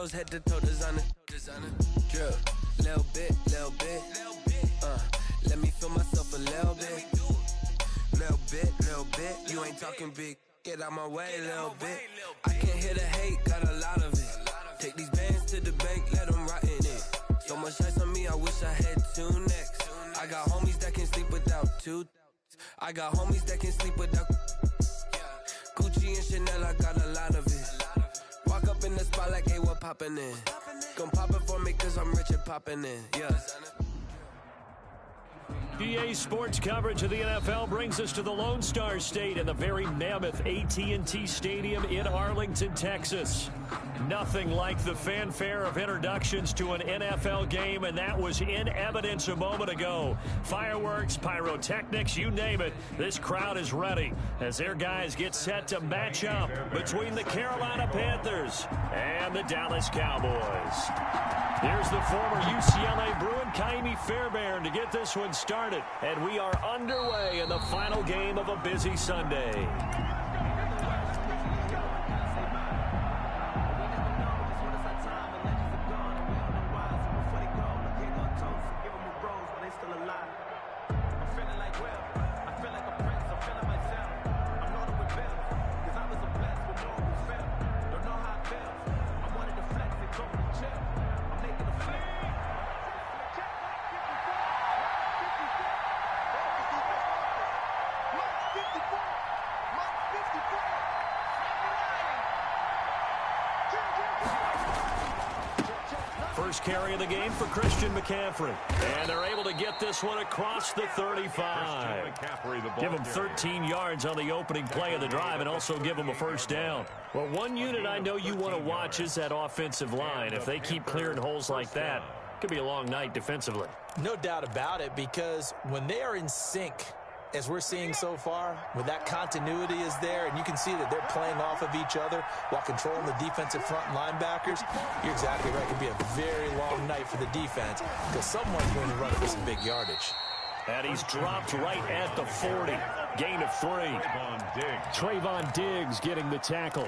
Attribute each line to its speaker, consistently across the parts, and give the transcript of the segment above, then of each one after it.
Speaker 1: clothes, head to toe, designer. Drip, little bit. Let me feel myself a little bit. Little bit. You ain't talking big. Get out my way, little bit. I can't hear the hate, got a lot of it. Take these bands to the bank, let them rot in it. So much ice on me, I wish I had two necks. I got homies that can sleep without two. I got homies that can sleep without Gucci and Chanel, I got a lot of it. Walk up in the spot like, hey, what poppin' in? Gon' pop it for me cause I'm rich and poppin' in, yeah.
Speaker 2: EA Sports coverage of the NFL brings us to the Lone Star State and the very mammoth AT&T Stadium in Arlington, Texas. Nothing like the fanfare of introductions to an NFL game, and that was in evidence a moment ago. Fireworks, pyrotechnics, you name it. This crowd is ready as their guys get set to match up between the Carolina Panthers and the Dallas Cowboys. Here's the former UCLA Bruin, Kaimi Fairbairn, to get this one started. And we are underway in the final game of a busy Sunday. First carry of the game for Christian McCaffrey. And they're able to get this one across the 35. Give him 13 yards on the opening play of the drive and also give him a first down. Well, one unit I know you want to watch is that offensive line. If they keep clearing holes like that, it could be a long night defensively.
Speaker 3: No doubt about it, because when they are in sync, as we're seeing so far, when that continuity is there and you can see that they're playing off of each other while controlling the defensive front linebackers, you're exactly right. It could be a very long night for the defense because someone's going to run for some big yardage.
Speaker 2: And he's dropped right at the 40. Gain of 3. Trayvon Diggs getting the tackle.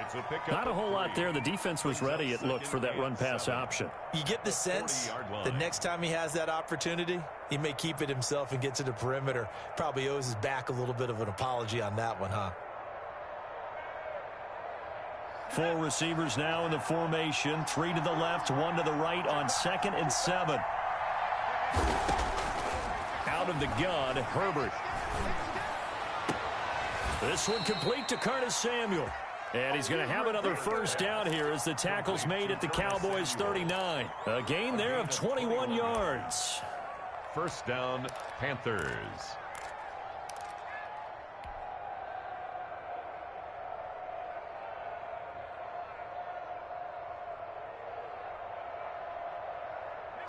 Speaker 2: Not a whole lot there. The defense was ready, it looked, for that run-pass option.
Speaker 3: You get the sense the next time he has that opportunity, he may keep it himself and get to the perimeter. Probably owes his back a little bit of an apology on that one, huh?
Speaker 2: 4 receivers now in the formation. 3 to the left, 1 to the right on 2nd and 7. Out of the gun, Herbert. This one complete to Curtis Samuel. And he's going to have another first down here as the tackle's made at the Cowboys' 39. A gain there of 21 yards.
Speaker 4: First down, Panthers.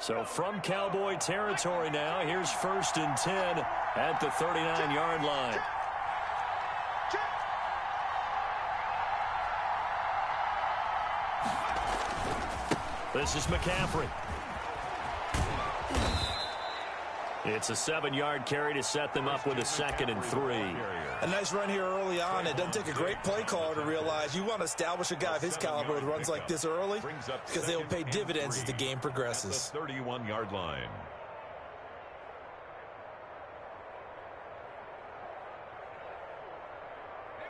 Speaker 2: So from Cowboy territory now, here's 1st and 10 at the 39-yard line. This is McCaffrey. It's a 7-yard carry to set them up with a 2nd and 3.
Speaker 3: A nice run here early on. It doesn't take a great play caller to realize you want to establish a guy of his caliber with runs like this early because they will pay dividends as the game progresses.
Speaker 4: 31-yard line.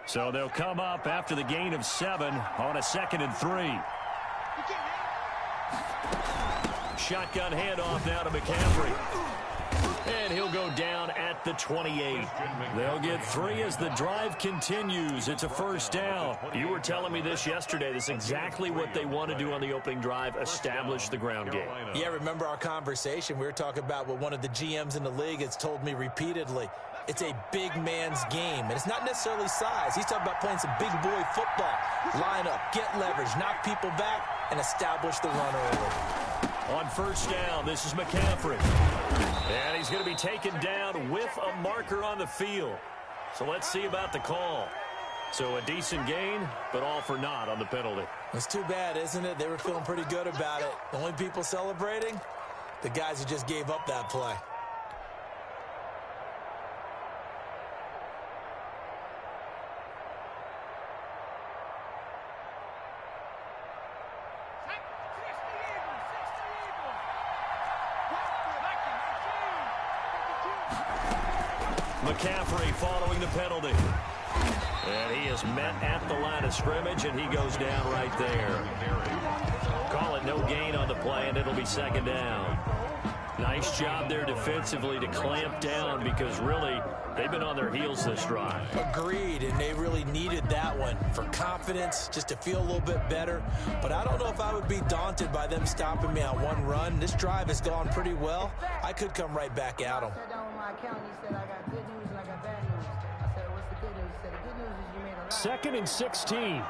Speaker 2: So they'll come up after the gain of 7 on a 2nd and 3. Shotgun handoff now to McCaffrey. And he'll go down at the 28. They'll get 3 as the drive continues. It's a first down. You were telling me this yesterday. This is exactly what they want to do on the opening drive, establish the ground game.
Speaker 3: Yeah, remember our conversation? We were talking about what one of the GMs in the league has told me repeatedly. It's a big man's game, and it's not necessarily size. He's talking about playing some big boy football. Line up, get leverage, knock people back, and establish the run early.
Speaker 2: On first down, this is McCaffrey. And he's going to be taken down with a marker on the field. So let's see about the call. So a decent gain, but all for naught on the penalty.
Speaker 3: It's too bad, isn't it? They were feeling pretty good about it. The only people celebrating, the guys who just gave up that play.
Speaker 2: McCaffrey following the penalty. And he is met at the line of scrimmage, and he goes down right there. Call it no gain on the play, and it'll be second down. Nice job there defensively to clamp down because really they've been on their heels this drive.
Speaker 3: Agreed, and they really needed that one for confidence, just to feel a little bit better. But I don't know if I would be daunted by them stopping me on one run. This drive has gone pretty well. I could come right back at them.
Speaker 2: Second and 16.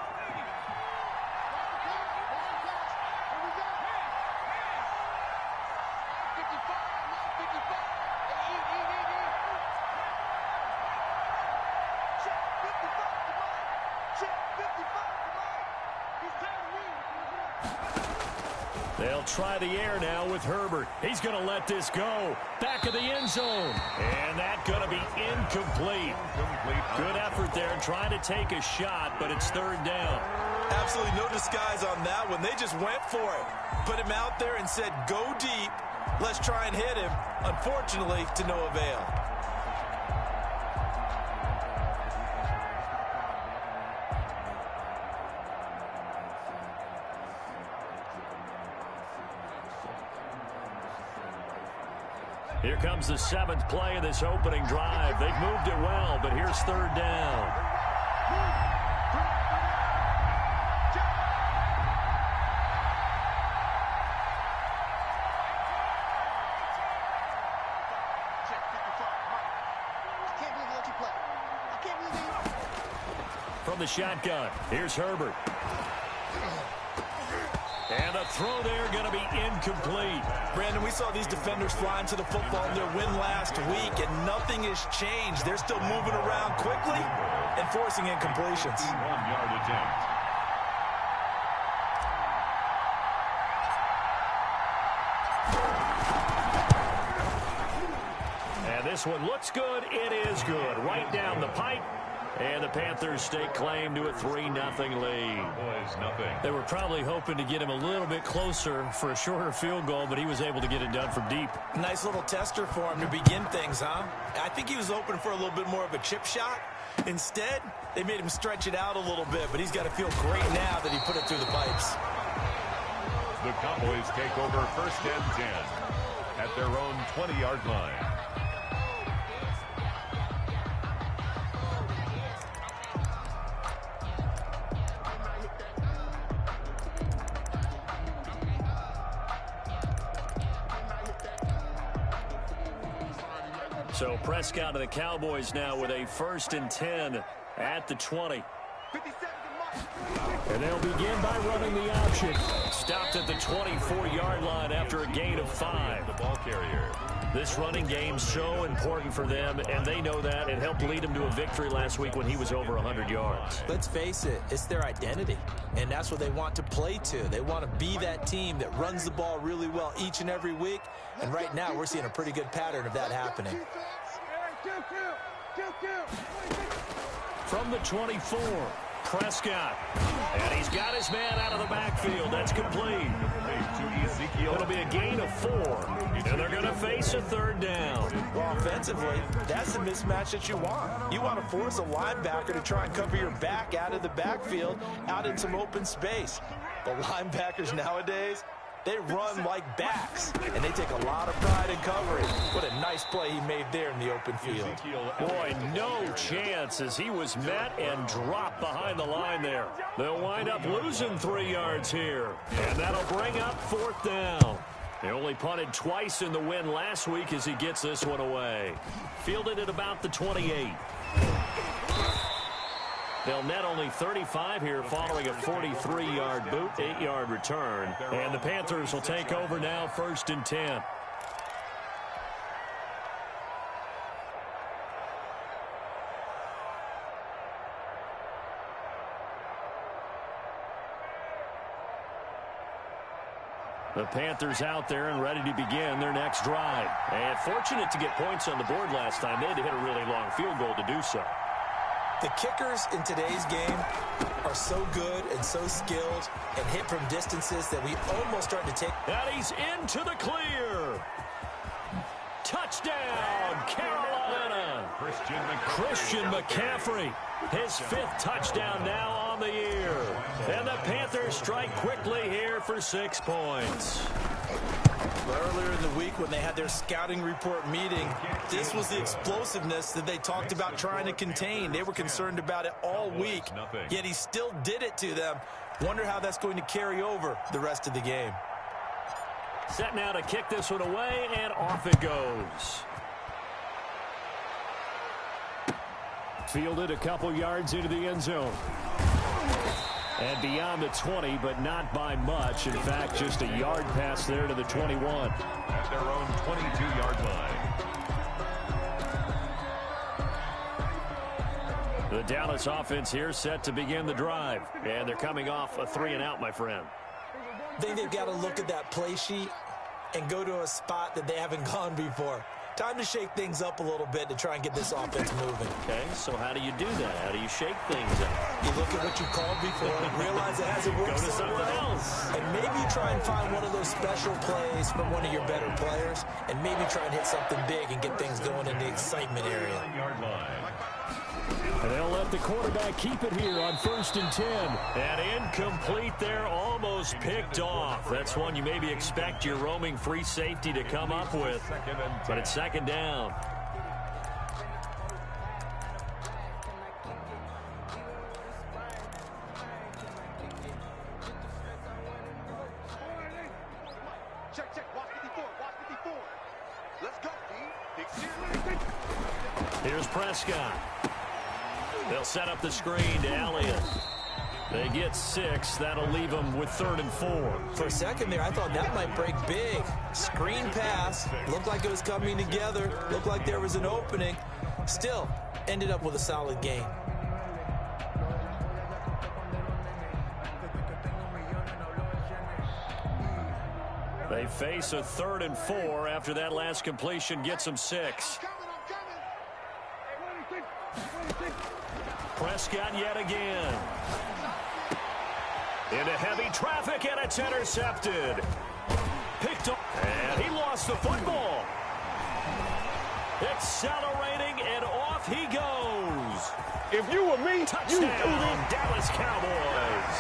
Speaker 2: They'll try the air now with Herbert. He's going to let this go. Back of the end zone. And that's going to be incomplete. Good effort there trying to take a shot, but it's third down.
Speaker 3: Absolutely no disguise on that one. They just went for it. Put him out there and said, go deep. Let's try and hit him. Unfortunately, to no avail.
Speaker 2: Here comes the seventh play of this opening drive. They've moved it well, but here's third down. From the shotgun, here's Herbert. And a throw there going to be incomplete.
Speaker 3: Brandon, we saw these defenders flying to the football in their win last week, and nothing has changed. They're still moving around quickly and forcing incompletions.
Speaker 4: 1-yard attempt.
Speaker 2: And this one looks good. It is good. Right down the pipe. And the Panthers stake claim to a 3-0 lead.
Speaker 4: Boys, nothing.
Speaker 2: They were probably hoping to get him a little bit closer for a shorter field goal, but he was able to get it done from deep.
Speaker 3: Nice little tester for him to begin things, huh? I think he was hoping for a little bit more of a chip shot. Instead, they made him stretch it out a little bit, but he's got to feel great now that he put it through the pipes.
Speaker 4: The Cowboys take over first and 10 at their own 20-yard line.
Speaker 2: So Prescott of the Cowboys now with a 1st and 10 at the 20. And they'll begin by running the option. Stopped at the 24-yard line after a gain of 5.
Speaker 4: The ball carrier.
Speaker 2: This running game so important for them, and they know that. It helped lead them to a victory last week when he was over 100 yards.
Speaker 3: Let's face it, it's their identity, and that's what they want to play to. They want to be that team that runs the ball really well each and every week, and right now we're seeing a pretty good pattern of that happening.
Speaker 2: From the 24, Prescott. And he's got his man out of the backfield. That's complete. It'll be a gain of 4. And they're going to face a third down.
Speaker 3: Well, offensively, that's the mismatch that you want. You want to force a linebacker to try and cover your back out of the backfield, out in some open space. The linebackers nowadays, they run like backs, and they take a lot of pride in covering. What a nice play he made there in the open field.
Speaker 2: Boy, no chance as he was met and dropped behind the line there. They'll wind up losing 3 yards here, and that'll bring up 4th down. They only punted twice in the win last week as he gets this one away. Fielded at about the 28. They'll net only 35 here following a 43-yard boot, 8-yard return. And the Panthers will take over now 1st and 10. The Panthers out there and ready to begin their next drive. And fortunate to get points on the board last time. They had to hit a really long field goal to do so.
Speaker 3: The kickers in today's game are so good and so skilled and hit from distances that we almost start to take.
Speaker 2: And he's into the clear. Touchdown, Carolina. Christian McCaffrey, his 5th touchdown now on the year. And the Panthers strike quickly here for 6 points.
Speaker 3: Earlier in the week when they had their scouting report meeting, this was the explosiveness that they talked about trying to contain. They were concerned about it all week, yet he still did it to them. Wonder how that's going to carry over the rest of the game.
Speaker 2: Set now to kick this one away, and off it goes. Fielded a couple yards into the end zone. And beyond the 20, but not by much. In fact, just a yard pass there to the 21.
Speaker 4: At their own 22-yard line.
Speaker 2: The Dallas offense here set to begin the drive. And they're coming off a 3-and-out, my friend.
Speaker 3: I think they've got to look at that play sheet and go to a spot that they haven't gone before. Time to shake things up a little bit to try and get this offense moving.
Speaker 2: Okay, so how do you do that? How do you shake things up?
Speaker 3: You look at what you called before and realize it hasn't worked
Speaker 2: Go to
Speaker 3: so
Speaker 2: something
Speaker 3: well.
Speaker 2: else.
Speaker 3: And maybe try and find one of those special plays from one of your better players and maybe try and hit something big and get things going in the excitement area.
Speaker 2: And they'll let the quarterback keep it here on 1st and 10. And incomplete there, almost picked off. That's one you maybe expect your roaming free safety to come up with. But it's 2nd down. Here's Prescott. They'll set up the screen to Elliott. They get 6. That'll leave them with 3rd and 4.
Speaker 3: For a second there, I thought that might break big. Screen pass. Looked like it was coming together. Looked like there was an opening. Still, ended up with a solid gain.
Speaker 2: They face a 3rd and 4 after that last completion gets them 6. Prescott yet again. Into heavy traffic, and it's intercepted. Picked up, and he lost the football. Accelerating, and off he goes.
Speaker 5: If you were me,
Speaker 2: Touchdown, Dallas Cowboys.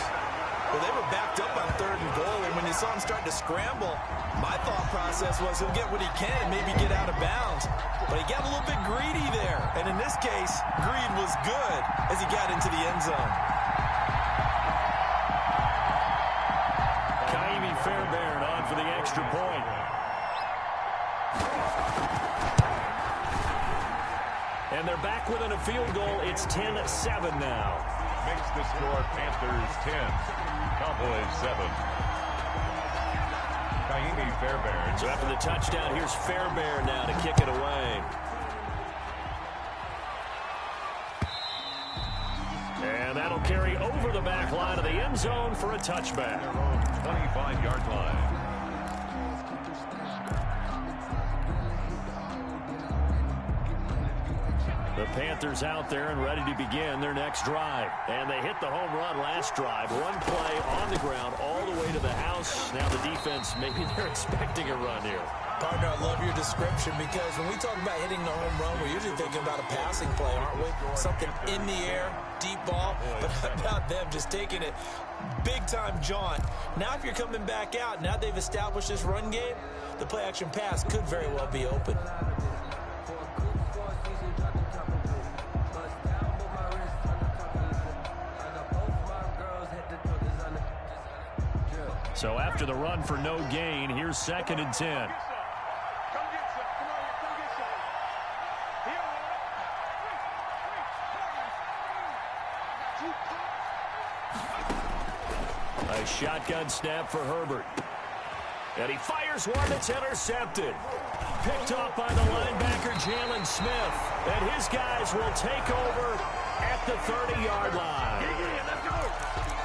Speaker 3: Well, they were backed up on 3rd and goal, and when you saw him start to scramble, my thought process was he'll get what he can and maybe get out of bounds. But he got a little bit greedy there, and in this case, greed was good as he got into the end zone.
Speaker 2: Fairbairn on for the extra point. And they're back within a field goal. It's 10-7 now.
Speaker 4: Makes the score Panthers 10, Cowboys 7. Fairbairn.
Speaker 2: So after the touchdown, here's Fairbairn now to kick it away. And that'll carry over the back line of the end zone for a touchback.
Speaker 4: 25-yard line.
Speaker 2: The Panthers out there and ready to begin their next drive. And they hit the home run last drive. One play on the ground all the way to the house. Now the defense, maybe they're expecting a run here.
Speaker 3: Partner, I love your description because when we talk about hitting the home run, we're usually thinking about a passing play, aren't we? Something in the air, deep ball, but how about them just taking it big-time jaunt. Now if you're coming back out, now they've established this run game, the play-action pass could very well be open.
Speaker 2: So after the run for no gain, here's 2nd and 10. A shotgun snap for Herbert. And he fires one that's intercepted. Picked off by the linebacker, Jalen Smith. And his guys will take over at the 30-yard line.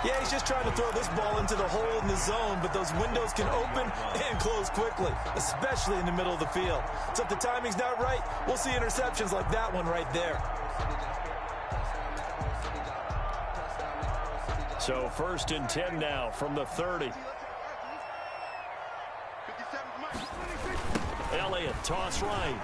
Speaker 3: Yeah, he's just trying to throw this ball into the hole in the zone, but those windows can open and close quickly, especially in the middle of the field. So if the timing's not right, we'll see interceptions like that one right there.
Speaker 2: So 1st and 10 now from the 30. Elliott, toss right.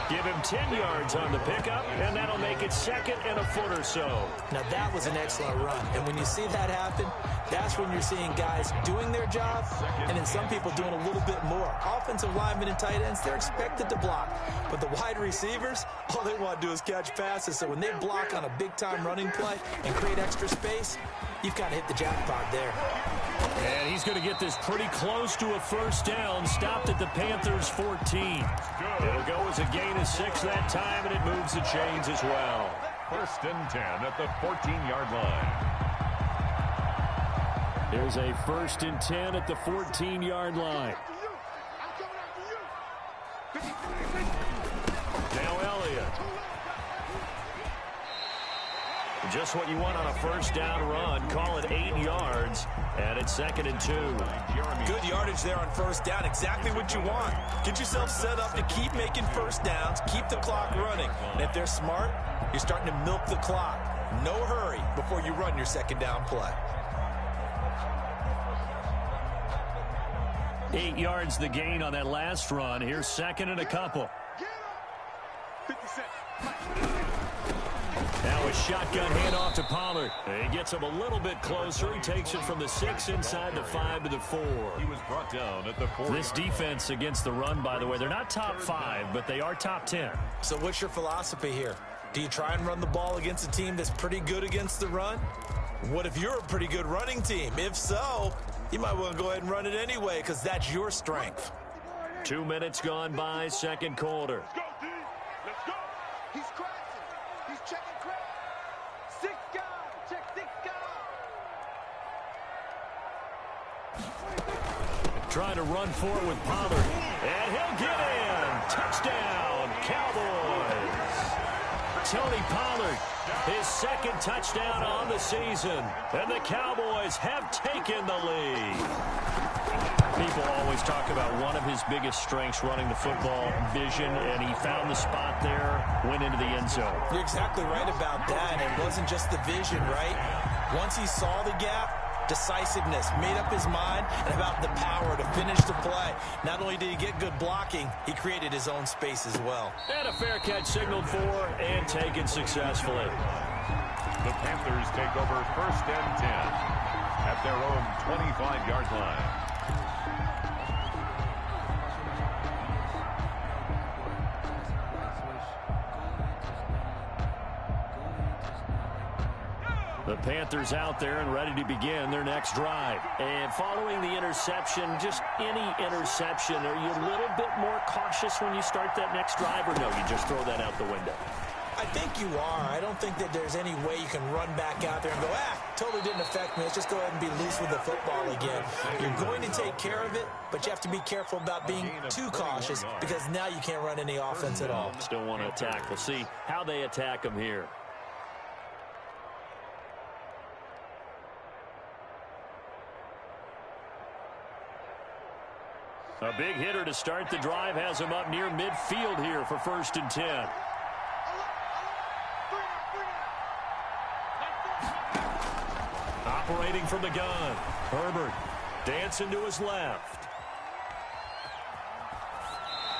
Speaker 2: Give him 10 yards on the pickup, and that'll make it second and a foot or so.
Speaker 3: Now, that was an excellent run. And when you see that happen, that's when you're seeing guys doing their job, and then some people doing a little bit more. Offensive linemen and tight ends, they're expected to block. But the wide receivers, all they want to do is catch passes. So when they block on a big-time running play and create extra space, you've got to hit the jackpot there.
Speaker 2: And he's going to get this pretty close to a first down, stopped at the Panthers' 14. It'll go as a gain of 6 that time, and it moves the chains as well.
Speaker 4: First and 10 at the 14-yard line.
Speaker 2: There's a first and 10 at the 14-yard line. Now Elliott. Just what you want on a first down run. Call it 8 yards, and it's second and 2.
Speaker 3: Good yardage there on first down. Exactly what you want. Get yourself set up to keep making first downs, keep the clock running. And if they're smart, you're starting to milk the clock. No hurry before you run your second down play.
Speaker 2: 8 yards the gain on that last run. Here's second and a couple. Now a shotgun handoff to Pollard. He gets him a little bit closer. He takes it from the 6 inside the 5 to the 4.
Speaker 4: He was brought down at the 4.
Speaker 2: This defense against the run, by the way, they're not top 5, but they are top 10.
Speaker 3: So what's your philosophy here? Do you try and run the ball against a team that's pretty good against the run? What if you're a pretty good running team? If so, you might want to go ahead and run it anyway because that's your strength.
Speaker 2: 2 minutes gone by, second quarter.
Speaker 5: Let's go, D. Let's go. He's crashing. He's checking crash. 6 guys. Check 6 guys.
Speaker 2: Trying to run forward with Pollard. And he'll get in. Touchdown, Cowboys. Tony Pollard, his second touchdown on the season. And the Cowboys have taken the lead. People always talk about one of his biggest strengths, running the football, vision, and he found the spot there, went into the end zone.
Speaker 3: You're exactly right about that. It wasn't just the vision, right? Once he saw the gap, decisiveness, made up his mind, and about the power to finish the play. Not only did he get good blocking, he created his own space as well.
Speaker 2: And a fair catch signaled for and taken successfully.
Speaker 4: The Panthers take over first and 10 at their own 25-yard line.
Speaker 2: The Panthers out there and ready to begin their next drive. And following the interception, just any interception, are you a little bit more cautious when you start that next drive, or no, you just throw that out the window?
Speaker 3: I think you are. I don't think that there's any way you can run back out there and go, totally didn't affect me. Let's just go ahead and be loose with the football again. You're going to take care of it, but you have to be careful about being too cautious because now you can't run any offense at all.
Speaker 2: Still want to attack. We'll see how they attack them here. A big hitter to start the drive has him up near midfield here for first and 10. Operating from the gun. Herbert dancing to his left.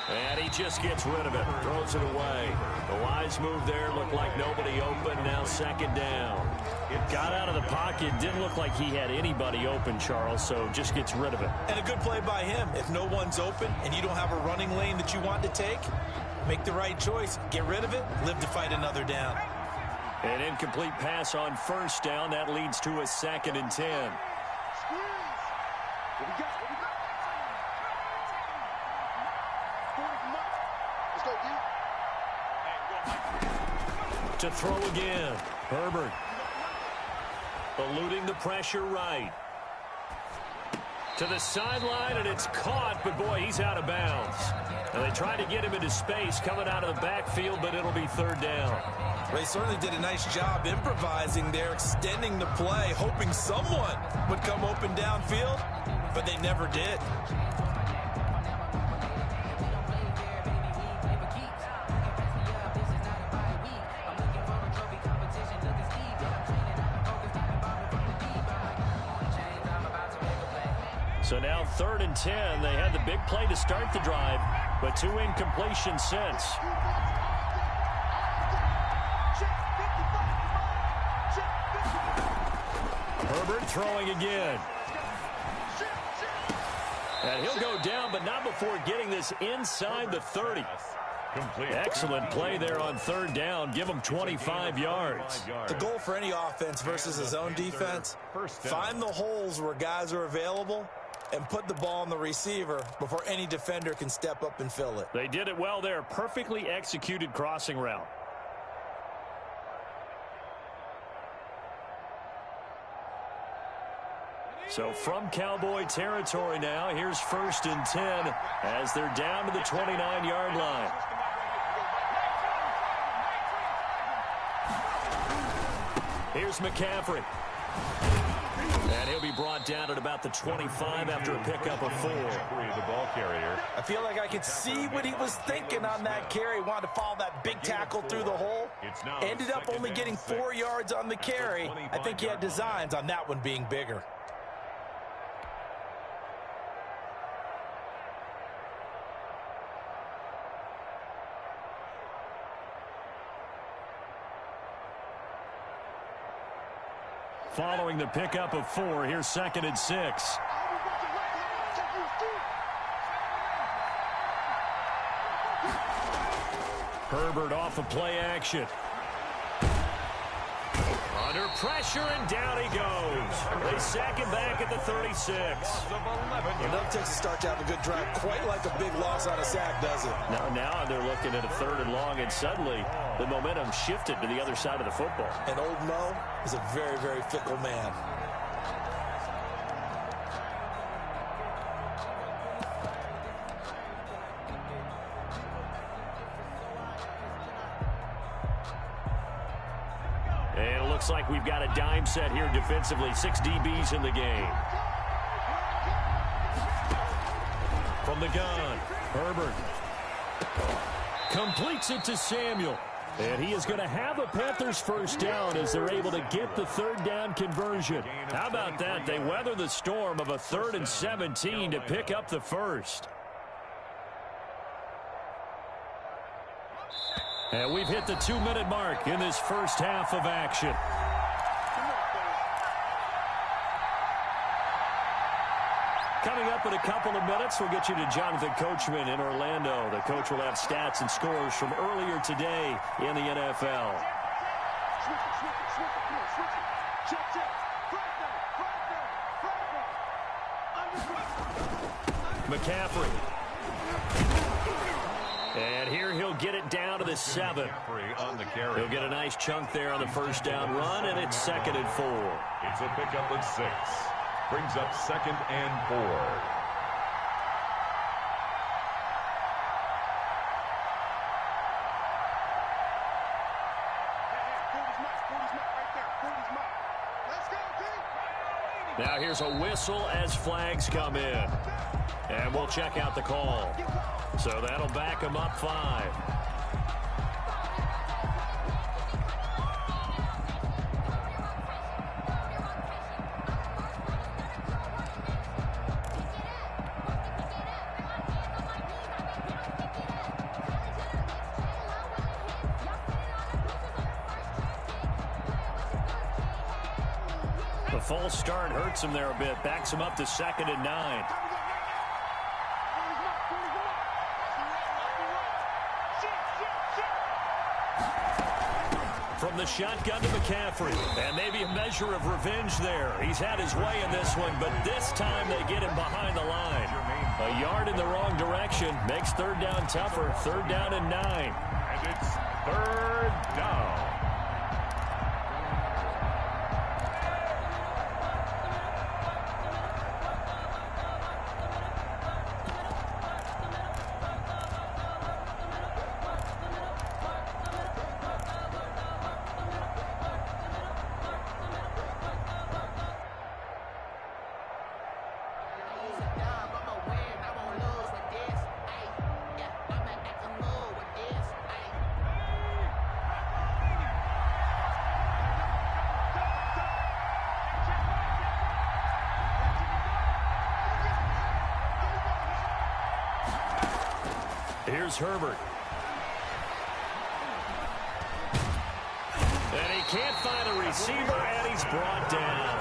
Speaker 2: And he just gets rid of it. Throws it away. The wise move there. Looked like nobody open. Now second down. It got out of the pocket. Didn't look like he had anybody open, Charles, so just gets rid of it.
Speaker 3: And a good play by him. If no one's open and you don't have a running lane that you want to take, make the right choice. Get rid of it. Live to fight another down.
Speaker 2: An incomplete pass on first down. That leads to a second and 10. To throw again. Herbert eluding the pressure right. To the sideline, and it's caught, but boy, he's out of bounds. And they tried to get him into space coming out of the backfield, but it'll be third down.
Speaker 3: They certainly did a nice job improvising there, extending the play, hoping someone would come open downfield, but they never did.
Speaker 2: So now 3rd and 10. They had the big play to start the drive. but 2 incompletions since. Herbert throwing again. And he'll go down, but not before getting this inside the 30. Excellent play there on 3rd down. Give him 25 yards.
Speaker 3: The goal for any offense versus his own defense, find the holes where guys are available and put the ball on the receiver before any defender can step up and fill it.
Speaker 2: They did it well there. Perfectly executed crossing route. So from Cowboy territory now, here's 1st and 10 as they're down to the 29-yard line. Here's McCaffrey. And he'll be brought down at about the 25 after a pickup of 4.
Speaker 4: The ball carrier.
Speaker 3: I feel like I could see what he was thinking on that carry. Wanted to follow that big tackle through the hole. Ended up only getting 4 yards on the carry. I think he had designs on that one being bigger.
Speaker 2: Following the pickup of 4, here's 2nd and 6. Herbert off of play action. Under pressure, and down he goes. They sack him back at the 36.
Speaker 3: It doesn't take a start to have a good drive, quite like a big loss on a sack, does it?
Speaker 2: Now they're looking at a 3rd and long, and suddenly the momentum shifted to the other side of the football.
Speaker 3: And old Mo is a very, very fickle man.
Speaker 2: And it looks like we've got a dime set here defensively. 6 DBs in the game. From the gun, Herbert completes it to Samuel. And he is going to have a Panthers 1st down as they're able to get the 3rd down conversion. How about that? They weather the storm of a 3rd and 17 to pick up the 1st. And we've hit the 2-minute mark in this first half of action. Coming up in a couple of minutes, we'll get you to Jonathan Coachman in Orlando. The coach will have stats and scores from earlier today in the NFL. McCaffrey. And here he'll get it down to the 7. He'll get a nice chunk there on the 1st down run, and it's 2nd and 4.
Speaker 4: It's a pickup of 6. Brings up 2nd and 4.
Speaker 2: Now here's a whistle as flags come in. And we'll check out the call. So that'll back him up 5. The false start hurts him there a bit. Backs him up to 2nd and 9. From the shotgun to McCaffrey. And maybe a measure of revenge there. He's had his way in this one, but this time they get him behind the line. A yard in the wrong direction makes 3rd down tougher. 3rd down and 9.
Speaker 4: And it's 3rd down.
Speaker 2: Here's Herbert. And he can't find a receiver, and he's brought down.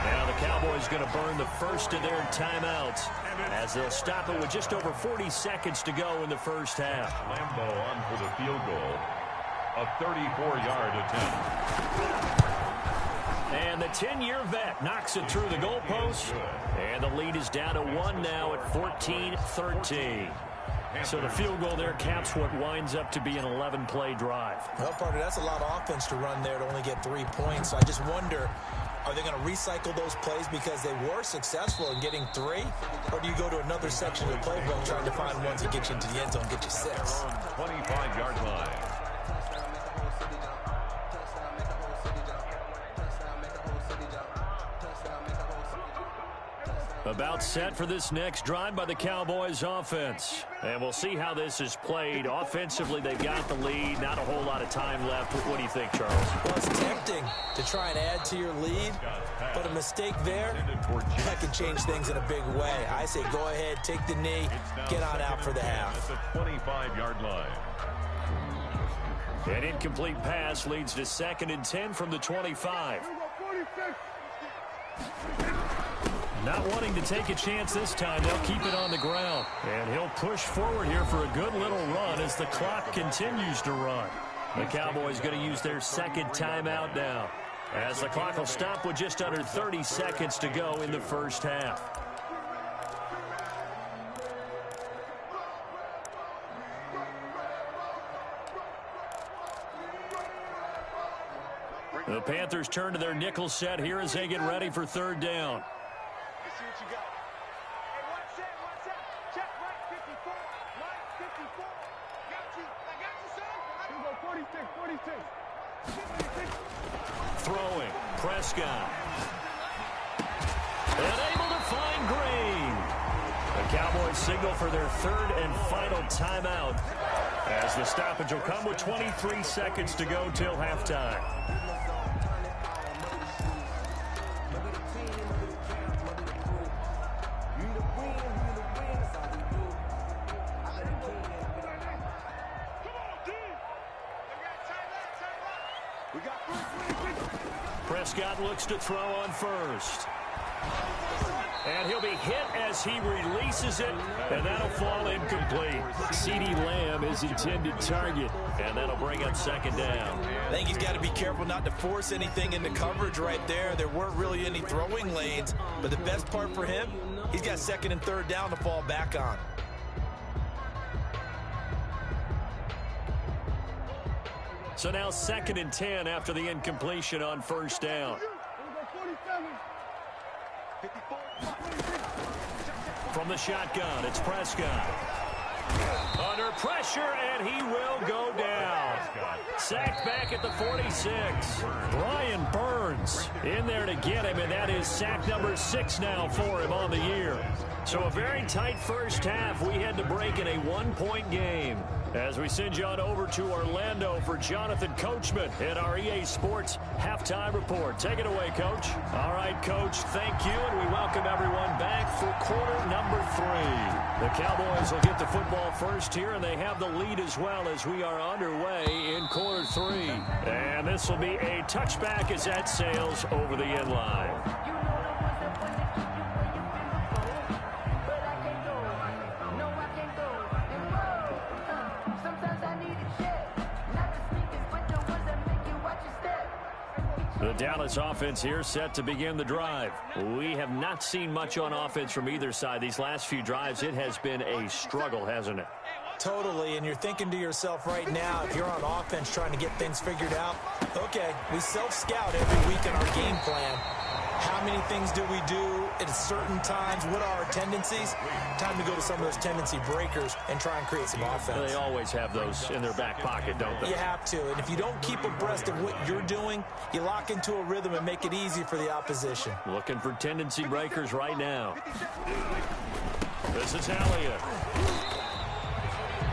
Speaker 2: Now the Cowboys going to burn the first of their timeouts as they'll stop it with just over 40 seconds to go in the first half.
Speaker 4: Lambeau on for the field goal. A 34-yard attempt.
Speaker 2: And the 10-year vet knocks it through the goalpost. And the lead is down to 1 now at 14-13. So the field goal there caps what winds up to be an 11-play drive.
Speaker 3: Well, partner, that's a lot of offense to run there to only get 3 points. So I just wonder, are they going to recycle those plays because they were successful in getting 3? Or do you go to another section of the playbook trying to find ones that get you into the end zone, get you 6?
Speaker 4: 25-yard line.
Speaker 2: About set for this next drive by the Cowboys offense. And we'll see how this is played. Offensively, they've got the lead. Not a whole lot of time left. What do you think, Charles?
Speaker 3: Well, it's tempting to try and add to your lead, but a mistake there, that could change things in a big way. I say go ahead, take the knee, get on out for the half.
Speaker 4: At the 25-yard line.
Speaker 2: An incomplete pass leads to 2nd and 10 from the 25. Not wanting to take a chance this time, they'll keep it on the ground. And he'll push forward here for a good little run as the clock continues to run. The Cowboys going to use their 2nd timeout now, as the clock will stop with just under 30 seconds to go in the first half. The Panthers turn to their nickel set here as they get ready for 3rd down. Throwing, Prescott. And able to find Green. The Cowboys signal for their 3rd and final timeout, as the stoppage will come with 23 seconds to go till halftime. Prescott looks to throw on first. And he'll be hit as he releases it, and that'll fall incomplete. CeeDee Lamb is intended target, and that'll bring up 2nd down.
Speaker 3: I think he's got to be careful not to force anything into coverage right there. There weren't really any throwing lanes, but the best part for him, he's got 2nd and 3rd down to fall back on.
Speaker 2: So now 2nd and 10 after the incompletion on 1st down. From the shotgun, it's Prescott. Under pressure, and he will go down. Sacked back at the 46. Brian Burns in there to get him, and that is sack number 6 now for him on the year. So a very tight first half. We had to break in a 1-point game. As we send you on over to Orlando for Jonathan Coachman in our EA Sports Halftime Report. Take it away, Coach. All right, Coach, thank you, and we welcome everyone back for quarter number 3. The Cowboys will get the football first here, and they have the lead as well as we are underway in quarter 3. And this will be a touchback as that sails over the end line. The Dallas offense here set to begin the drive. We have not seen much on offense from either side. These last few drives, it has been a struggle, hasn't it?
Speaker 3: Totally, and you're thinking to yourself right now, if you're on offense trying to get things figured out, okay, we self-scout every week in our game plan. How many things do we do at certain times? What are our tendencies? Time to go to some of those tendency breakers and try and create some offense.
Speaker 2: They always have those in their back pocket, don't they?
Speaker 3: You have to, and if you don't keep abreast of what you're doing, you lock into a rhythm and make it easy for the opposition.
Speaker 2: Looking for tendency breakers right now. This is Elliott.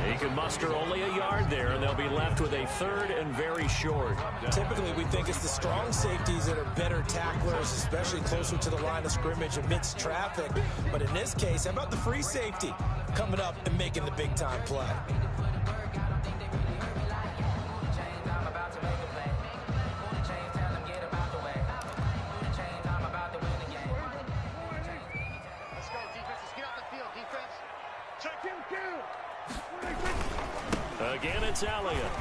Speaker 2: He can muster only a yard there, and they'll be left with a third and very short.
Speaker 3: Typically, we think it's the strong safeties that are better tacklers, especially closer to the line of scrimmage amidst traffic. But in this case, how about the free safety coming up and making the big-time play?
Speaker 2: Again, it's Elliott.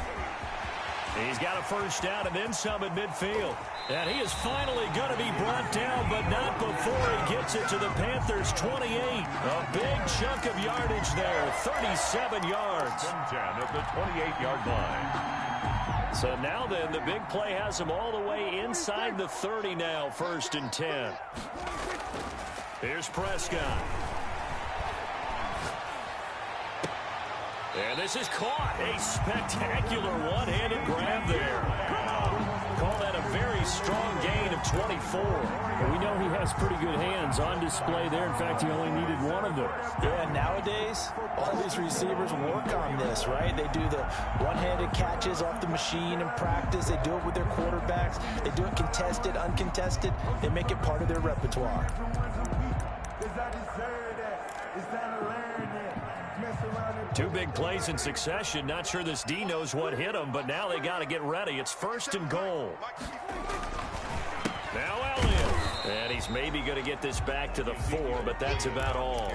Speaker 2: He's got a first down and then some at midfield. And he is finally going to be brought down, but not before he gets it to the Panthers' 28. A big chunk of yardage there, 37 yards.
Speaker 4: 10 at the 28-yard line.
Speaker 2: So now then, the big play has him all the way inside the 30 now, 1st and 10. Here's Prescott. And this is caught. A spectacular one-handed grab there. Call that a very strong gain of 24.
Speaker 6: We know he has pretty good hands on display there. In fact, he only needed one of them.
Speaker 3: Yeah, nowadays, all these receivers work on this, right? They do the one-handed catches off the machine in practice. They do it with their quarterbacks. They do it contested, uncontested. They make it part of their repertoire.
Speaker 2: Two big plays in succession. Not sure this D knows what hit him, but now they got to get ready. It's 1st and goal. Now Elliott. And he's maybe going to get this back to the 4, but that's about all.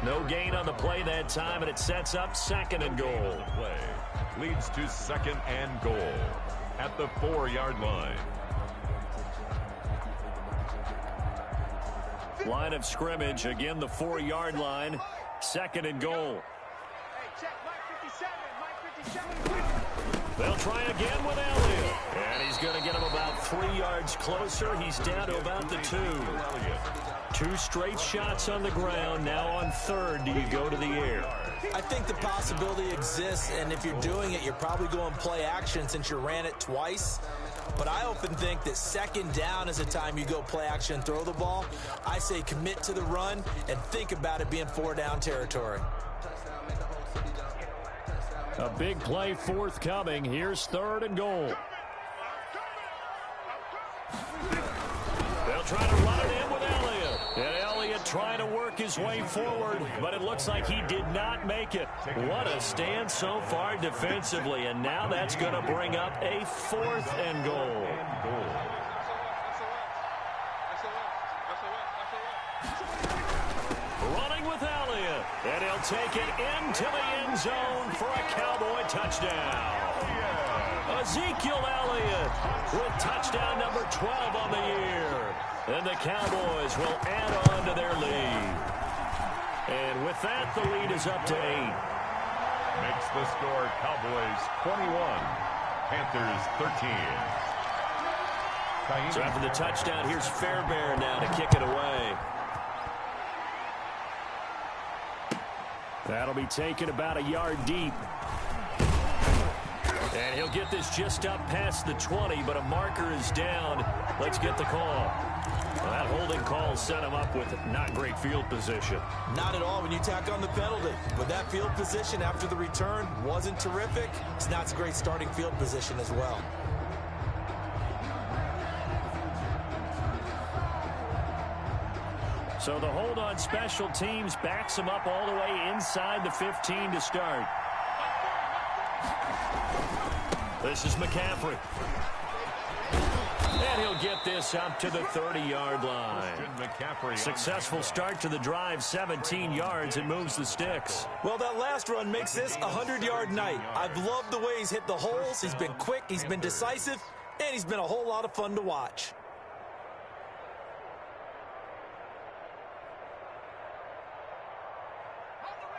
Speaker 2: No gain on the play that time, and it sets up 2nd and goal.
Speaker 4: Play leads to 2nd and goal at the 4-yard line.
Speaker 2: Line of scrimmage, again the 4-yard line. 2nd and goal. They'll try again with Elliott. And he's going to get him about 3 yards closer. He's down to about the 2. 2 straight shots on the ground. Now on 3rd, do you go to the air?
Speaker 3: I think the possibility exists, and if you're doing it, you're probably going play action since you ran it twice. But I often think that 2nd down is the time you go play action and throw the ball. I say commit to the run and think about it being 4-down territory.
Speaker 2: A big play forthcoming. Here's 3rd and goal. They'll try to run it in with Elliott. And Elliott trying to work his way forward, but it looks like he did not make it. What a stand so far defensively, and now that's going to bring up a 4th and goal. Running with Elliott, and he'll take it into the end zone for a Cowboy touchdown. Ezekiel Elliott with touchdown number 12 on the year. And the Cowboys will add on to their lead. And with that, the lead is up to 8.
Speaker 4: Makes the score Cowboys 21, Panthers 13.
Speaker 2: So after the touchdown, here's Fairbairn now to kick it away. That'll be taken about a yard deep. And he'll get this just up past the 20, but a marker is down. Let's get the call. Well, that holding call set him up with not great field position.
Speaker 3: Not at all when you tack on the penalty. But that field position after the return wasn't terrific. It's not a great starting field position as well.
Speaker 2: So the hold on special teams backs him up all the way inside the 15 to start. This is McCaffrey. And he'll get this up to the 30-yard line. Successful start to the drive, 17 yards, and moves the sticks.
Speaker 3: Well, that last run makes this a 100-yard night. I've loved the way he's hit the holes. He's been quick, he's been decisive, and he's been a whole lot of fun to watch.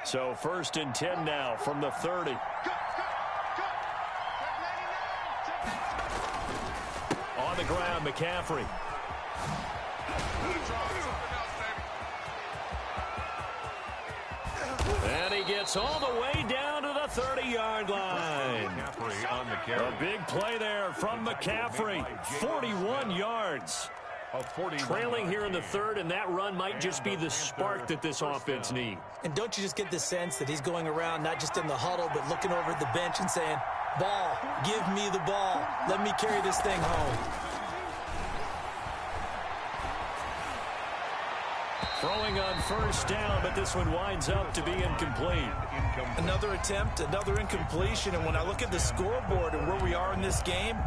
Speaker 2: So 1st and 10 now from the 30. On the ground, McCaffrey. And he gets all the way down to the 30-yard line.
Speaker 4: McCaffrey on the carry.
Speaker 2: A big play there from McCaffrey. 41 yards. Trailing here in the third, and that run might just be the spark that this offense needs.
Speaker 3: And don't you just get the sense that he's going around, not just in the huddle, but looking over at the bench and saying, ball, give me the ball. Let me carry this thing home.
Speaker 2: Throwing on first down, but this one winds up to be incomplete.
Speaker 3: Another attempt, another incompletion, and when I look at the scoreboard and where we are in this game,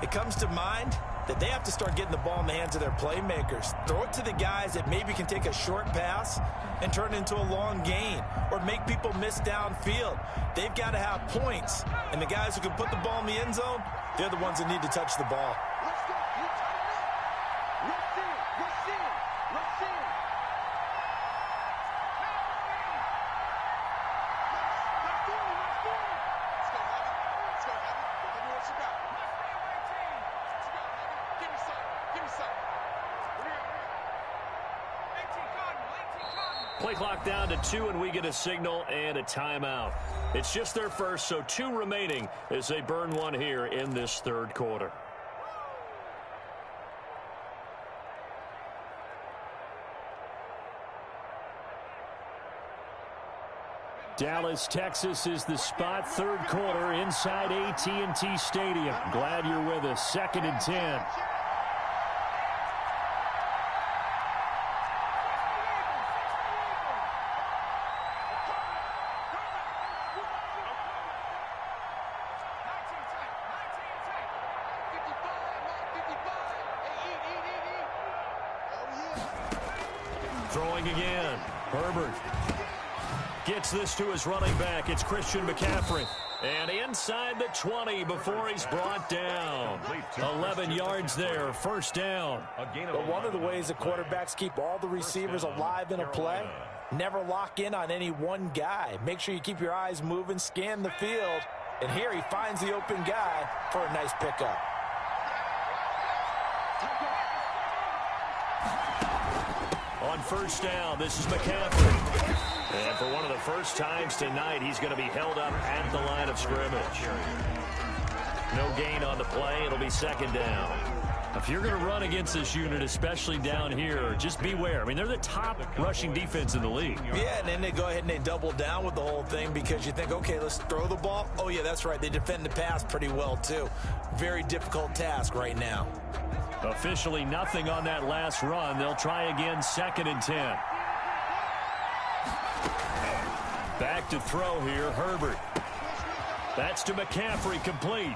Speaker 3: it comes to mind that they have to start getting the ball in the hands of their playmakers. Throw it to the guys that maybe can take a short pass and turn it into a long gain or make people miss downfield. They've got to have points, and the guys who can put the ball in the end zone, they're the ones that need to touch the ball.
Speaker 5: Let's go. You tight up. Let's see it. Let's see it. Let's see it. Let's do it. Let's do it. Let's go, Heavy. Let's go, Heavy. Give me what you got. What you got, Heavy? Give me some. Give me some.
Speaker 2: Play clock down to 2, and we get a signal and a timeout. It's just their first, so 2 remaining as they burn one here in this third quarter. Dallas, Texas is the spot. Third quarter inside AT&T Stadium. Glad you're with us. 2nd and 10. Throwing again. Herbert gets this to his running back. It's Christian McCaffrey. And inside the 20 before he's brought down. 11 yards there. First down.
Speaker 3: But one of the ways the quarterbacks keep all the receivers alive in a play, never lock in on any one guy. Make sure you keep your eyes moving, scan the field. And here he finds the open guy for a nice pickup.
Speaker 2: On first down, this is McCaffrey. And for one of the first times tonight, he's going to be held up at the line of scrimmage. No gain on the play. It'll be 2nd down. If you're going to run against this unit, especially down here, just beware. I mean, they're the top rushing defense in the league.
Speaker 3: Yeah, and then they go ahead and they double down with the whole thing because you think, okay, let's throw the ball. Oh, yeah, that's right. They defend the pass pretty well, too. Very difficult task right now.
Speaker 2: Officially nothing on that last run. They'll try again, 2nd and 10. Back to throw here, Herbert. That's to McCaffrey, complete.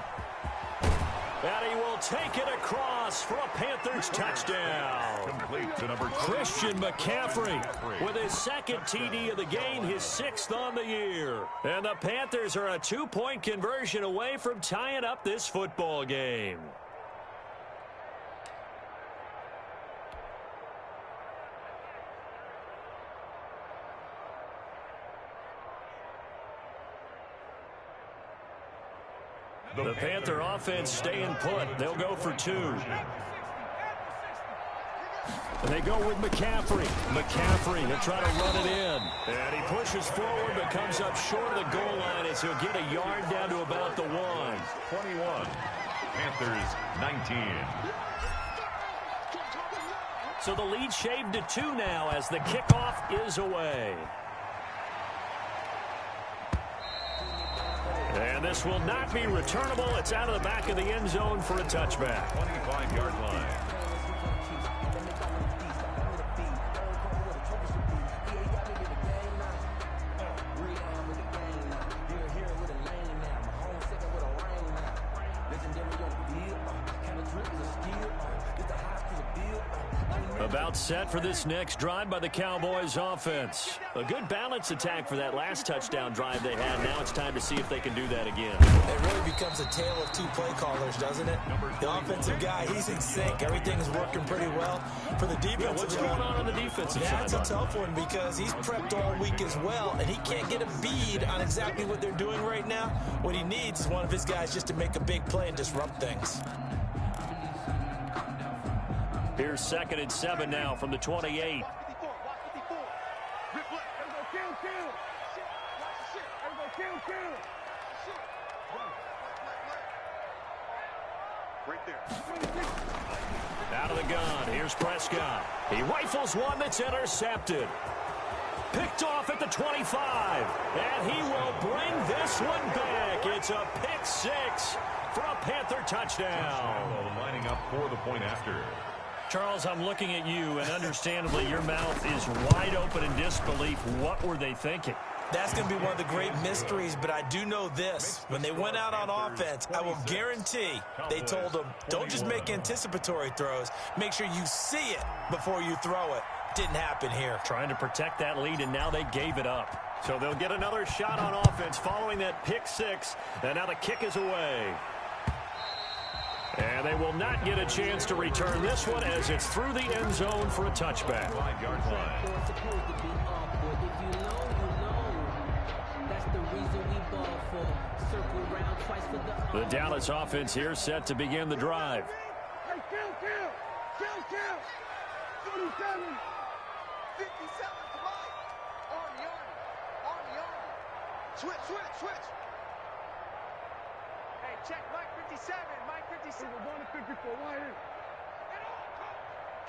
Speaker 2: And he will take it across for a Panthers touchdown.
Speaker 4: Complete to number
Speaker 2: Christian McCaffrey with his 2nd TD of the game, his 6th on the year. And the Panthers are a 2-point conversion away from tying up this football game. The Panther offense staying put. They'll go for 2. And they go with McCaffrey. McCaffrey, he'll try to run it in. And he pushes forward but comes up short of the goal line as he'll get a yard down to about the 1.
Speaker 4: 21. Panthers 19.
Speaker 2: So the lead shaved to 2 now as the kickoff is away. And this will not be returnable. It's out of the back of the end zone for a touchback.
Speaker 4: 25-yard line.
Speaker 2: About set for this next drive by the Cowboys offense. A good balance attack for that last touchdown drive they had. Now it's time to see if they can do that again.
Speaker 3: It really becomes a tale of 2 play callers, doesn't it? The offensive guy, he's in sync. Everything is working pretty well. For the defensive
Speaker 2: what's going on the defensive side?
Speaker 3: That's a tough one because he's prepped all week as well, and he can't get a bead on exactly what they're doing right now. What he needs is one of his guys just to make a big play and disrupt things.
Speaker 2: Here's 2nd and 7 now from the 28.
Speaker 5: Right there.
Speaker 2: Out of the gun, here's Prescott. He rifles one that's intercepted. Picked off at the 25, and he will bring this one back. It's a pick six for a Panther touchdown.
Speaker 4: Lining up for the point after.
Speaker 2: Charles, I'm looking at you, and understandably, your mouth is wide open in disbelief. What were they thinking?
Speaker 3: That's going to be one of the great mysteries, but I do know this. When they went out on offense, I will guarantee they told them, don't just make anticipatory throws. Make sure you see it before you throw it. Didn't happen here.
Speaker 2: Trying to protect that lead, and now they gave it up. So they'll get another shot on offense following that pick six, and now the kick is away. And they will not get a chance to return this one as it's through the end zone for a touchback.
Speaker 4: 5-yard line.
Speaker 2: The Dallas offense here set to begin the drive.
Speaker 5: Hey, kill. 47. 57 to Mike. Army. Switch. Hey, check Mike 57. Mike 57. We're going to 54. Why is?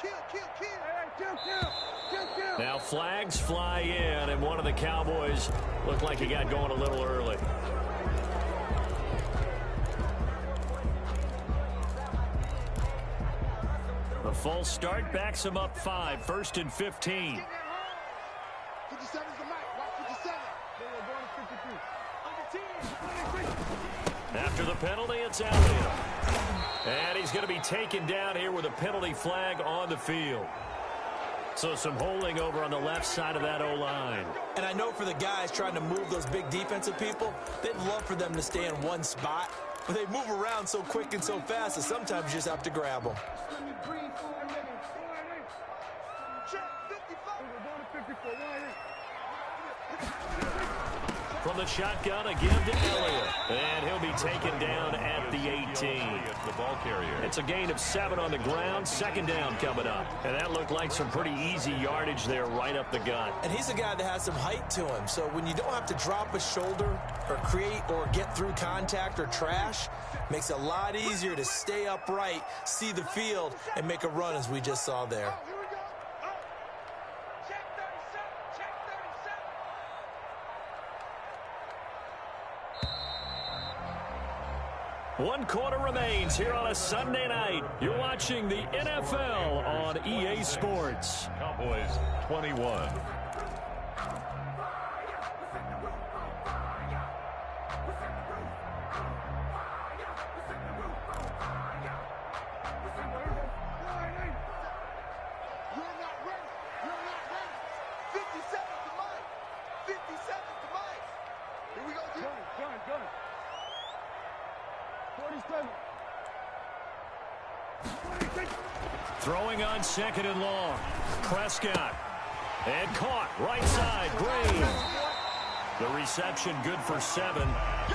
Speaker 5: Kill. Hey, kill.
Speaker 2: Now flags fly in, and one of the Cowboys looked like he got going a little early. The full start backs him up 5, 1st and 15.
Speaker 5: 57's the Mike. Watch 57. We're going to 53.
Speaker 2: After the penalty, it's Elliott. And he's going to be taken down here with a penalty flag on the field. So some holding over on the left side of that O-line.
Speaker 3: And I know for the guys trying to move those big defensive people, they'd love for them to stay in one spot. But they move around so quick and so fast that sometimes you just have to grab them.
Speaker 2: From the shotgun, again to Elliott. And he'll be taken down at the 18.
Speaker 4: The ball carrier.
Speaker 2: It's a gain of 7 on the ground. 2nd down coming up. And that looked like some pretty easy yardage there right up the gut.
Speaker 3: And he's a guy that has some height to him. So when you don't have to drop a shoulder or create or get through contact or trash, makes it a lot easier to stay upright, see the field, and make a run as we just saw there.
Speaker 2: One quarter remains here on a Sunday night. You're watching the NFL on EA Sports.
Speaker 4: Cowboys 21.
Speaker 2: Throwing on 2nd and long. Prescott. And caught. Right side. Green. The reception good for 7.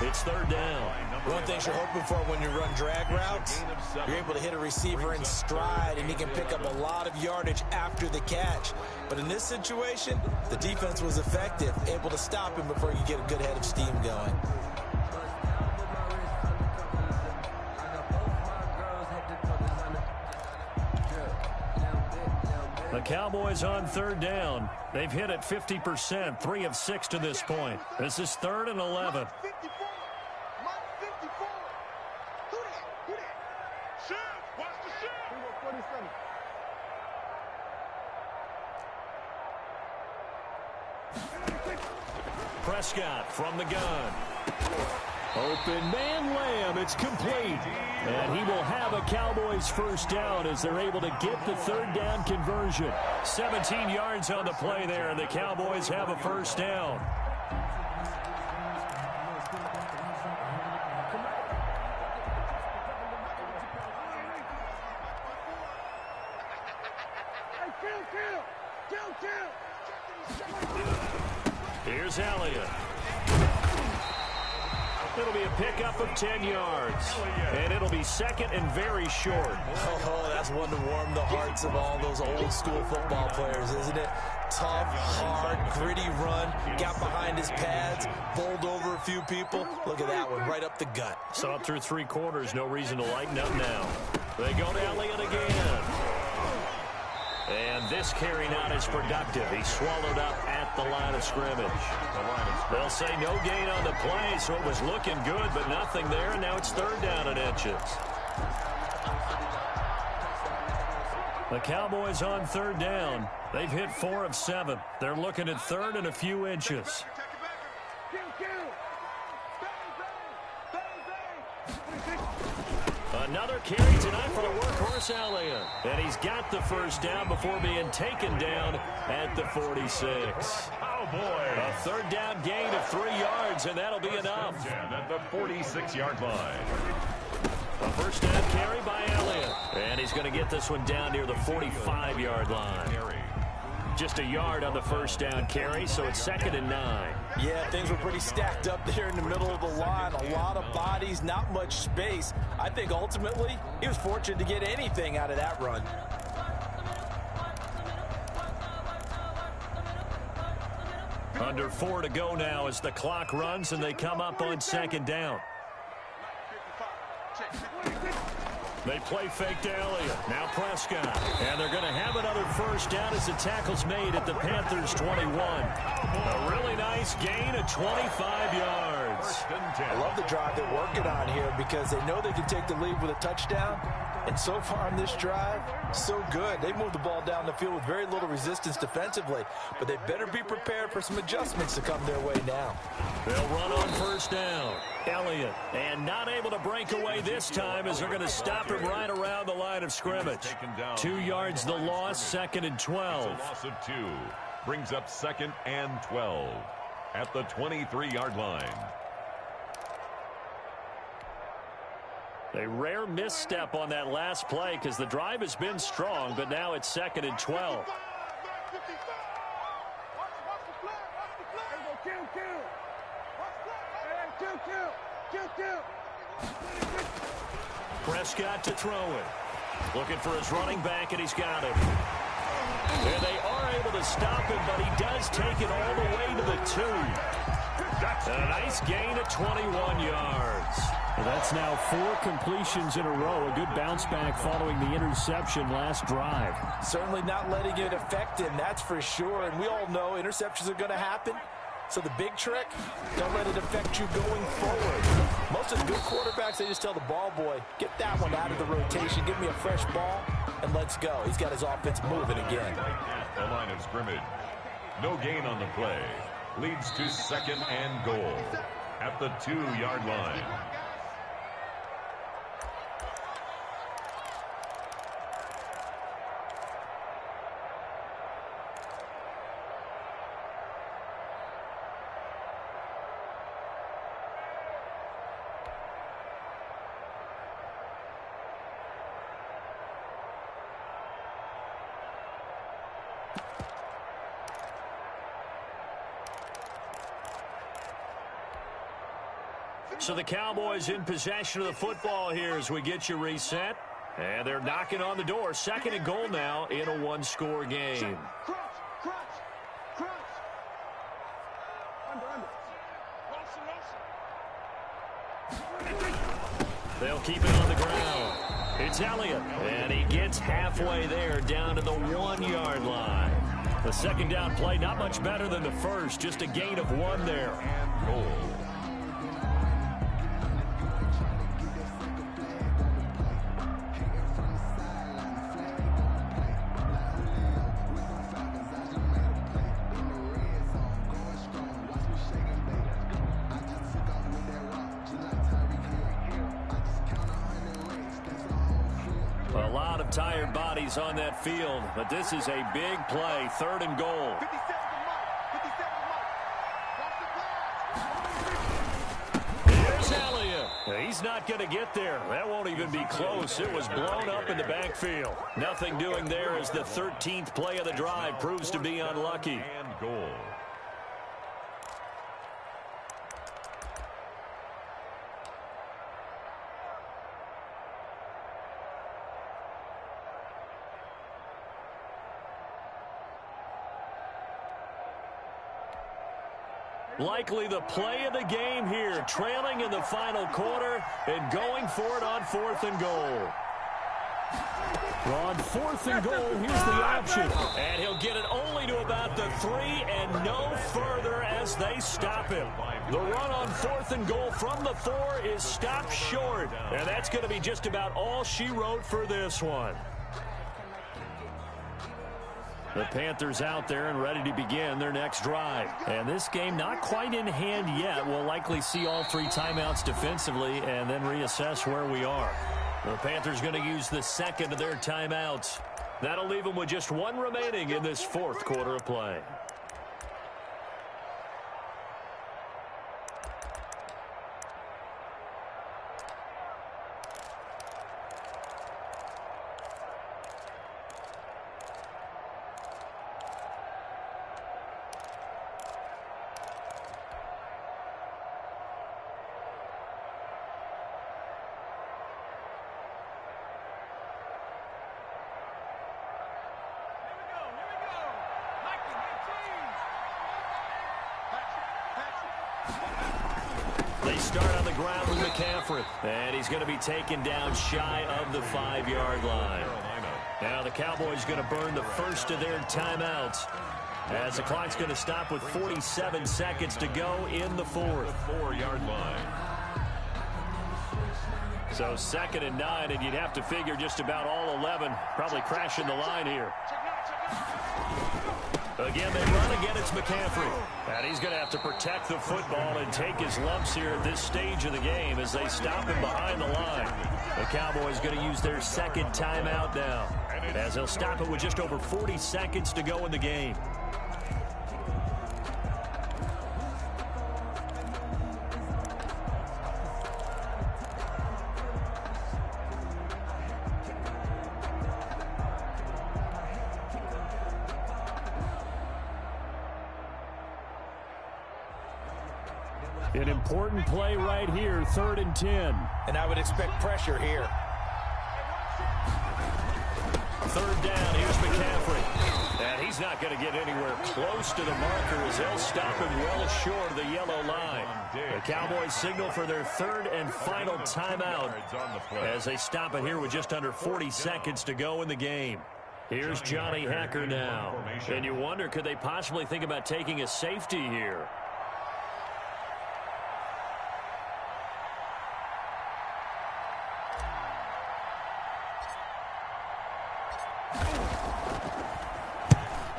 Speaker 2: It's 3rd down.
Speaker 3: One thing you're hoping for when you run drag routes, you're able to hit a receiver in stride, and he can pick up a lot of yardage after the catch. But in this situation, the defense was effective, able to stop him before you get a good head of steam going.
Speaker 2: The Cowboys on 3rd down. They've hit it 50%, 3 of 6 to this point. This is 3rd and 11. Prescott from the gun. Open man Lamb. It's complete. And he will have a Cowboys 1st down as they're able to get the 3rd down conversion. 17 yards on the play there, and the Cowboys have a 1st down. Here's Elliott. It'll be a pickup of 10 yards. And it'll be second and very short.
Speaker 3: Oh, that's one to warm the hearts of all those old school football players, isn't it? Tough, hard, gritty run. Got behind his pads, bowled over a few people. Look at that one, right up the gut.
Speaker 2: Saw it through 3 quarters. No reason to lighten up now. They go to Elliott again. And this carry not as productive. He's swallowed up at the line of scrimmage. They'll say no gain on the play, so it was looking good, but nothing there, and now it's 3rd down and inches. The Cowboys on 3rd down. They've hit 4 of 7. They're looking at 3rd and a few inches. Another carry tonight for the workhorse Elliott. And he's got the 1st down before being taken down at the 46.
Speaker 4: Oh, boy.
Speaker 2: A 3rd down gain of 3 yards, and that'll be enough.
Speaker 4: At the 46-yard line.
Speaker 2: A 1st down carry by Elliott. And he's going to get this one down near the 45-yard line. Just a yard on the 1st down carry, so it's 2nd and 9.
Speaker 3: Yeah, things were pretty stacked up there in the middle of the line. A lot of bodies, not much space. I think ultimately he was fortunate to get anything out of that run.
Speaker 2: Under 4 to go now as the clock runs and they come up on 2nd down. They play fake to Elliott. Now Prescott. And they're going to have another 1st down as the tackle's made at the Panthers' 21. A really nice gain of 25 yards.
Speaker 3: I love the drive they're working on here because they know they can take the lead with a touchdown. And so far on this drive, so good. They moved the ball down the field with very little resistance defensively. But they better be prepared for some adjustments to come their way now.
Speaker 2: They'll run on 1st down. Elliott. And not able to break away this time as they're going to stop him right around the line of scrimmage. 2 yards the loss, 2nd and 12.
Speaker 4: A loss of 2 brings up 2nd and 12 at the 23-yard line.
Speaker 2: A rare misstep on that last play because the drive has been strong, but now it's 2nd and 12. Prescott to throw it. Looking for his running back, and he's got it. And they are able to stop him, but he does take it all the way to the 2. A nice gain of 21 yards.
Speaker 6: Well, that's now 4 completions in a row. A good bounce back following the interception last drive.
Speaker 3: Certainly not letting it affect him, that's for sure. And we all know interceptions are going to happen. So the big trick, don't let it affect you going forward. Most of the good quarterbacks, they just tell the ball boy, get that one out of the rotation, give me a fresh ball, and let's go. He's got his offense moving again.
Speaker 4: The line of scrimmage. No gain on the play. Leads to 2nd and goal at the 2-yard line.
Speaker 2: So the Cowboys in possession of the football here as we get you reset. And they're knocking on the door. 2nd and goal now in a 1-score game. They'll keep it on the ground. It's Elliott. And he gets halfway there down to the 1-yard line. The 2nd down play not much better than the first. Just a gain of 1 there.
Speaker 4: And goal.
Speaker 2: A lot of tired bodies on that field, but this is a big play. 3rd and goal. Here's Elliott. He's not going to get there. That won't even be close. It was blown up in the backfield. Nothing doing there as the 13th play of the drive proves to be unlucky.
Speaker 4: And goal.
Speaker 2: Likely the play of the game here, trailing in the final quarter and going for it on 4th and goal.
Speaker 6: On 4th and goal, here's the option.
Speaker 2: And he'll get it only to about the 3 and no further as they stop him. The run on 4th and goal from the 4 is stopped short. And that's going to be just about all she wrote for this one. The Panthers out there and ready to begin their next drive. And this game not quite in hand yet. We'll likely see all 3 timeouts defensively and then reassess where we are. The Panthers going to use the second of their timeouts. That'll leave them with just 1 remaining in this 4th quarter of play. They start on the ground with McCaffrey, and he's going to be taken down shy of the 5-yard line. Now the Cowboys going to burn the first of their timeouts as the clock's going to stop with 47 seconds to go in the 4th.
Speaker 4: 4-yard line.
Speaker 2: So 2nd and 9, and you'd have to figure just about all 11 probably crashing the line here. Again, they run again. It's McCaffrey. And he's going to have to protect the football and take his lumps here at this stage of the game as they stop him behind the line. The Cowboys going to use their 2nd timeout now as they'll stop it with just over 40 seconds to go in the game.
Speaker 6: An important play right here, 3rd and 10.
Speaker 3: And I would expect pressure here.
Speaker 2: 3rd down, here's McCaffrey. And he's not going to get anywhere close to the marker as they'll stop him well short of the yellow line. The Cowboys signal for their 3rd and final timeout as they stop it here with just under 40 seconds to go in the game. Here's Johnny Hekker now. And you wonder, could they possibly think about taking a safety here?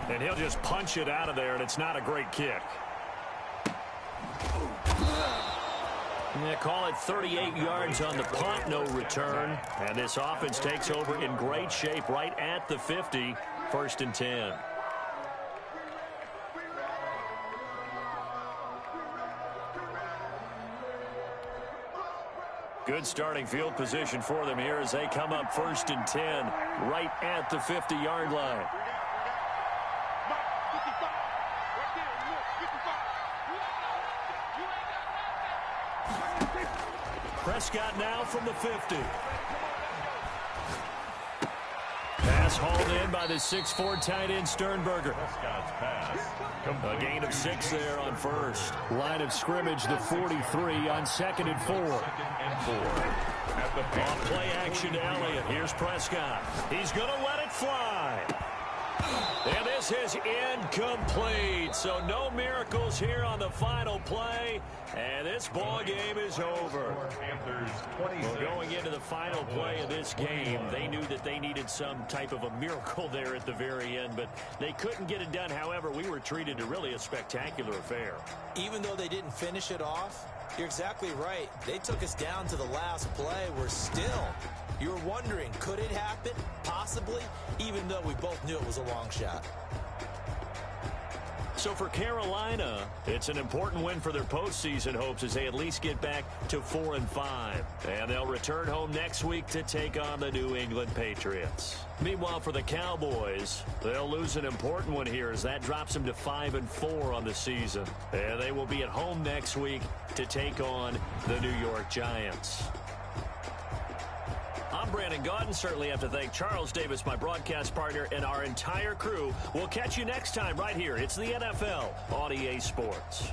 Speaker 2: And he'll just punch it out of there, and it's not a great kick. They call it 38 yards on the punt, no return. And this offense takes over in great shape right at the 50, 1st and 10. Good starting field position for them here as they come up 1st and 10, right at the 50-yard line. Prescott now from the 50. Pass hauled in by the 6'4" tight end Sternberger.
Speaker 4: Prescott's pass.
Speaker 2: A gain of 6 there on 1st.
Speaker 6: Line of scrimmage, the 43 on 2nd and 4.
Speaker 4: 2nd and 4. At the
Speaker 2: Off play action to Elliott. Here's Prescott. He's going to let it fly. And this is incomplete. So no miracles here on the final play. And this ball game is over.
Speaker 4: Panthers 26.
Speaker 2: Well, going into the final play of this game, they knew that they needed some type of a miracle there at the very end, but they couldn't get it done. However, we were treated to really a spectacular affair.
Speaker 3: Even though they didn't finish it off, you're exactly right. They took us down to the last play. We're still, you're wondering, could it happen? Possibly, even though we both knew it was a long shot.
Speaker 2: So for Carolina, it's an important win for their postseason hopes as they at least get back to 4-5. And they'll return home next week to take on the New England Patriots. Meanwhile, for the Cowboys, they'll lose an important one here as that drops them to 5-4 on the season. And they will be at home next week to take on the New York Giants. I'm Brandon Gaudin. Certainly have to thank Charles Davis, my broadcast partner, and our entire crew. We'll catch you next time right here. It's the NFL on EA Sports.